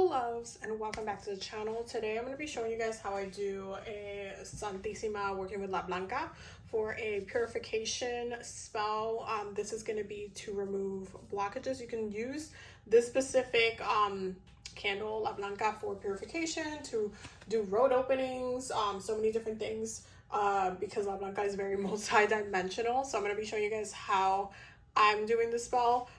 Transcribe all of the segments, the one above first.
loves, and welcome back to the channel. Today I'm going to be showing you guys how I do a Santísima working with La Blanca for a purification spell. This is going to be to remove blockages. You can use this specific candle, La Blanca, for purification, to do road openings, so many different things, because La Blanca is very multi-dimensional. So I'm going to be showing you guys how I'm doing the spell.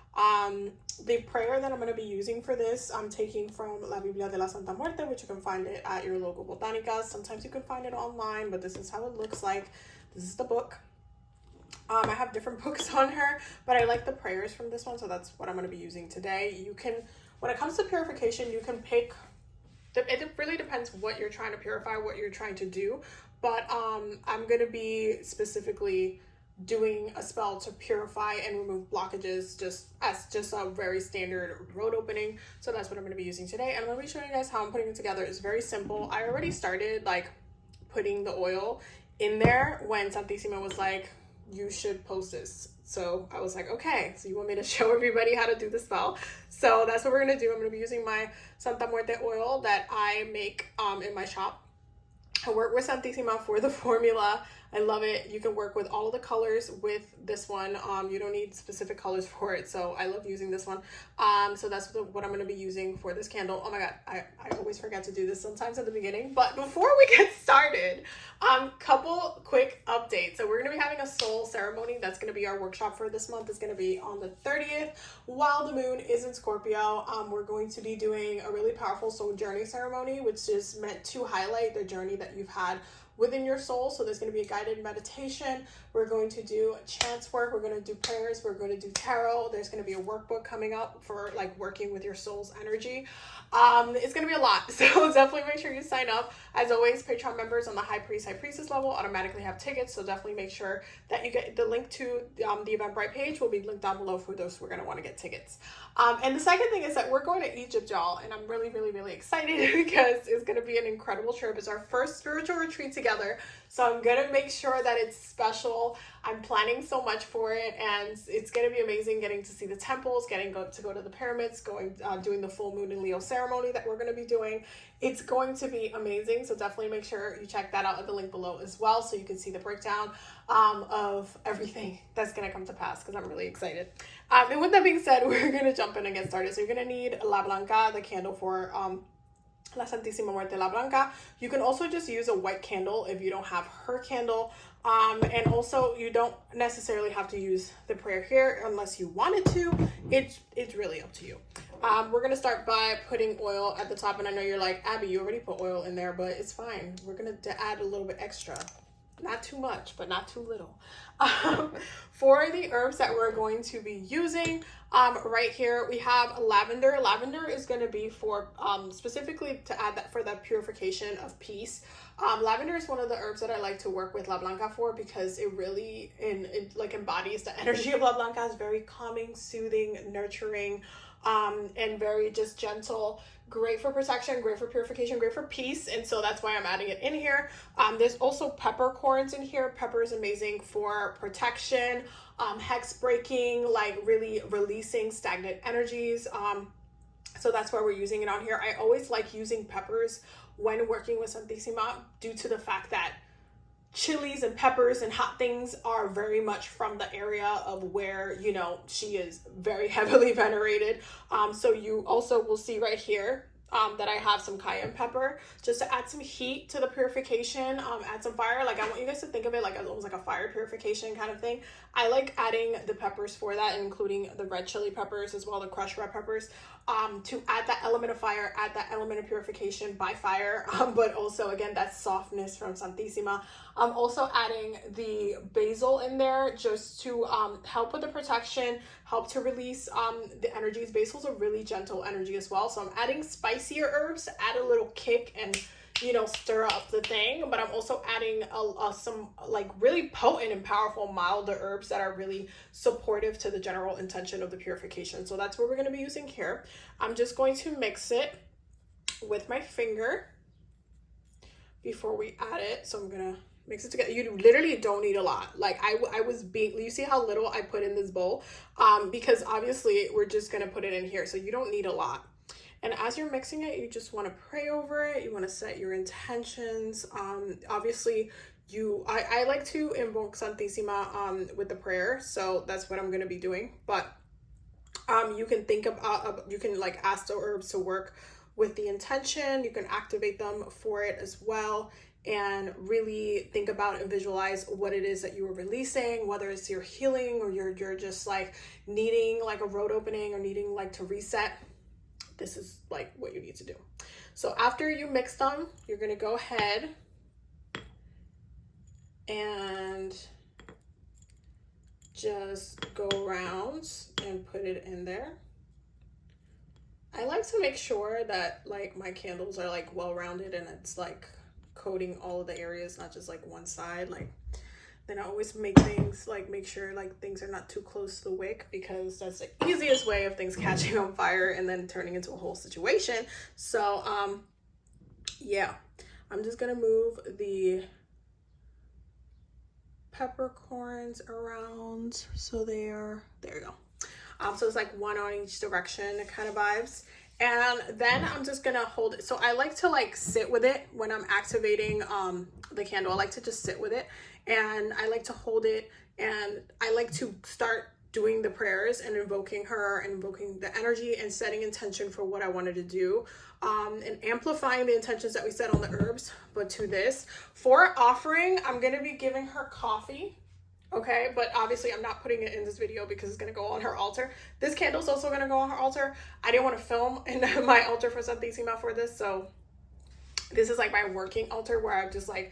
The prayer that I'm going to be using for this, I'm taking from La Biblia de la Santa Muerte, which you can find it at your local botanicas. Sometimes you can find it online, but this is how it looks like. This is the book. I have different books on her, but I like the prayers from this one, so that's what I'm going to be using today. You can, when it comes to purification, you can pick, it really depends what you're trying to purify, what you're trying to do, but I'm going to be specifically doing a spell to purify and remove blockages, just a very standard road opening. So that's what I'm going to be using today, and I'm going to be showing you guys how I'm putting it together. It's very simple. I already started like putting the oil in there when Santísima was like, you should post this. So I was like, okay, so you want me to show everybody how to do the spell? So that's what we're going to do. I'm going to be using my Santa Muerte oil that I make in my shop. I work with Santísima for the formula. I love it. You can work with all of the colors with this one. You don't need specific colors for it, so I love using this one. So that's what I'm going to be using for this candle. Oh my god, I always forget to do this sometimes at the beginning. But before we get started, couple quick updates. So we're going to be having a soul ceremony. That's going to be our workshop for this month. It's going to be on the 30th while the moon is in Scorpio. We're going to be doing a really powerful soul journey ceremony, which is meant to highlight the journey that you've had within your soul. So there's going to be a guided meditation. We're going to do chants work. We're going to do prayers. We're going to do tarot. There's going to be a workbook coming up for like working with your soul's energy. It's going to be a lot. So definitely make sure you sign up. As always, Patreon members on the High Priest, High Priestess level automatically have tickets. So definitely make sure that you get the link to the Eventbrite page will be linked down below for those who are going to want to get tickets. And the second thing is that we're going to Egypt, y'all. And I'm really, really, really excited because it's going to be an incredible trip. It's our first spiritual retreat together. So I'm going to make sure that it's special. I'm planning so much for it, and it's going to be amazing getting to see the temples, to go to the pyramids, doing the full moon and Leo ceremony that we're going to be doing. It's going to be amazing. So definitely make sure you check that out at the link below as well, so you can see the breakdown of everything that's going to come to pass, because I'm really excited. And with that being said, we're going to jump in and get started. So you're going to need La Blanca, the candle for La Santísima Muerte La Blanca. You can also just use a white candle if you don't have her candle. And also you don't necessarily have to use the prayer here unless you wanted to. It's really up to you. We're going to start by putting oil at the top. And I know you're like, Abby, you already put oil in there, but it's fine. We're going to add a little bit extra. Not too much, but not too little. For the herbs that we're going to be using, right here we have lavender. Lavender is going to be for specifically to add that for the purification of peace. Lavender is one of the herbs that I like to work with La Blanca for, because it really like embodies the energy of La Blanca. It's very calming, soothing, nurturing, and very just gentle. Great for protection, great for purification, great for peace. And so that's why I'm adding it in here. There's also peppercorns in here. Pepper is amazing for protection, hex breaking, like really releasing stagnant energies. So that's why we're using it on here. I always like using peppers when working with Santísima, due to the fact that chilies and peppers and hot things are very much from the area of where, you know, she is very heavily venerated. So you also will see right here that I have some cayenne pepper, just to add some heat to the purification, add some fire. Like, I want you guys to think of it like almost like a fire purification kind of thing. I like adding the peppers for that, including the red chili peppers as well, the crushed red peppers, to add that element of fire, add that element of purification by fire, but also, again, that softness from Santísima. I'm also adding the basil in there just to help with the protection, help to release the energies. Basil's a really gentle energy as well. So I'm adding spicier herbs to add a little kick and, you know, stir up the thing. But I'm also adding some like really potent and powerful milder herbs that are really supportive to the general intention of the purification. So that's what we're going to be using here. I'm just going to mix it with my finger before we add it. So I'm going to mix it together. You literally don't need a lot. Like I was being, you see how little I put in this bowl, because obviously we're just going to put it in here. So you don't need a lot. And as you're mixing it, you just want to pray over it. You want to set your intentions. Obviously, I like to invoke Santissima with the prayer, so that's what I'm going to be doing. But you can think about, you can like ask the herbs to work with the intention. You can activate them for it as well, and really think about and visualize what it is that you are releasing, whether it's your healing or you're just like needing like a road opening or needing like to reset. This is like what you need to do. So after you mix them, you're going to go ahead and just go around and put it in there. I like to make sure that like my candles are like well rounded and it's like coating all of the areas, not just like one side. Like then I always make things like make sure like things are not too close to the wick, because that's the easiest way of things catching on fire and then turning into a whole situation. So yeah, I'm just gonna move the peppercorns around so there you go. So it's like one on each direction kind of vibes. And then I'm just gonna hold it. So I like to like sit with it when I'm activating the candle. I like to just sit with it, and I like to hold it, and I like to start doing the prayers and invoking her and invoking the energy and setting intention for what I wanted to do, and amplifying the intentions that we set on the herbs. But to this, for offering, I'm gonna be giving her coffee. Okay, but obviously I'm not putting it in this video because it's going to go on her altar. This candle's also going to go on her altar. I didn't want to film in my altar for Santissima for this, so this is like my working altar where I just like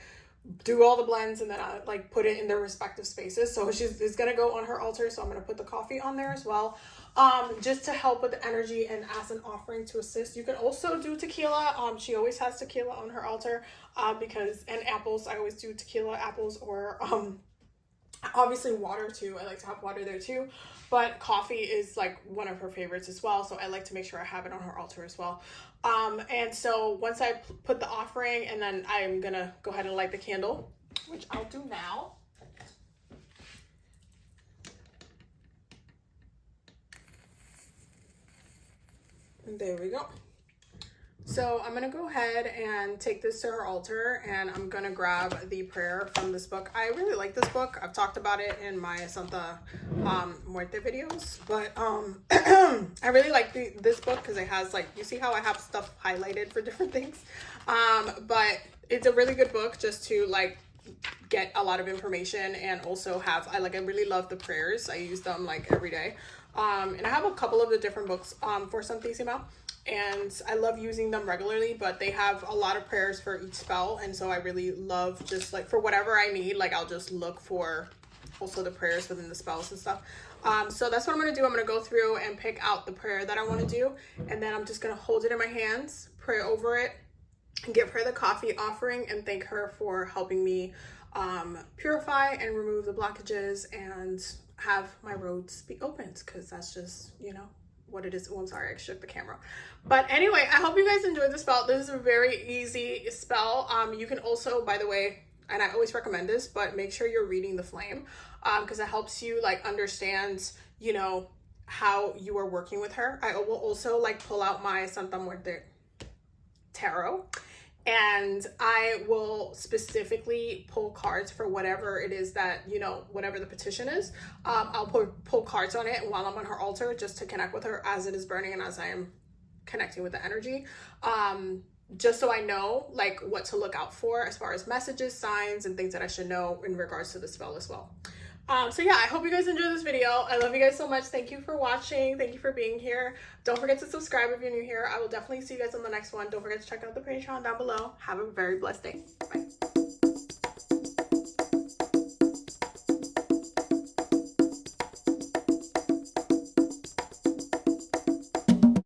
do all the blends and then I like put it in their respective spaces. So it's going to go on her altar, so I'm going to put the coffee on there as well, just to help with the energy and as an offering to assist. You can also do tequila. She always has tequila on her altar, and apples. I always do tequila, apples, or obviously water too. I like to have water there too, but coffee is like one of her favorites as well, so I like to make sure I have it on her altar as well. And so once I put the offering, and then I'm gonna go ahead and light the candle, which I'll do now. And there we go. So I'm going to go ahead and take this to her altar, and I'm going to grab the prayer from this book. I really like this book. I've talked about it in my Santa Muerte videos, but I really like this book because it has like, you see how I have stuff highlighted for different things, but it's a really good book just to like get a lot of information, and also I really love the prayers. I use them like every day, and I have a couple of the different books for Santissima, and I love using them regularly, but they have a lot of prayers for each spell, and so I really love just like for whatever I need, like I'll just look for also the prayers within the spells and stuff. So that's what I'm going to do. I'm going to go through and pick out the prayer that I want to do, and then I'm just going to hold it in my hands, pray over it, and give her the coffee offering, and thank her for helping me purify and remove the blockages and have my roads be opened, because that's just, you know, what it is. Oh, I'm sorry, I shook the camera. But anyway, I hope you guys enjoyed the spell. This is a very easy spell. You can also, by the way, and I always recommend this, but make sure you're reading the flame, because it helps you like understand, you know, how you are working with her. I will also like pull out my Santa Muerte tarot, and I will specifically pull cards for whatever it is that, you know, whatever the petition is. I'll pull cards on it while I'm on her altar, just to connect with her as it is burning and as I am connecting with the energy, just so I know like what to look out for as far as messages, signs, and things that I should know in regards to the spell as well. So yeah, I hope you guys enjoyed this video. I love you guys so much. Thank you for watching. Thank you for being here. Don't forget to subscribe if you're new here. I will definitely see you guys on the next one. Don't forget to check out the Patreon down below. Have a very blessed day. Bye.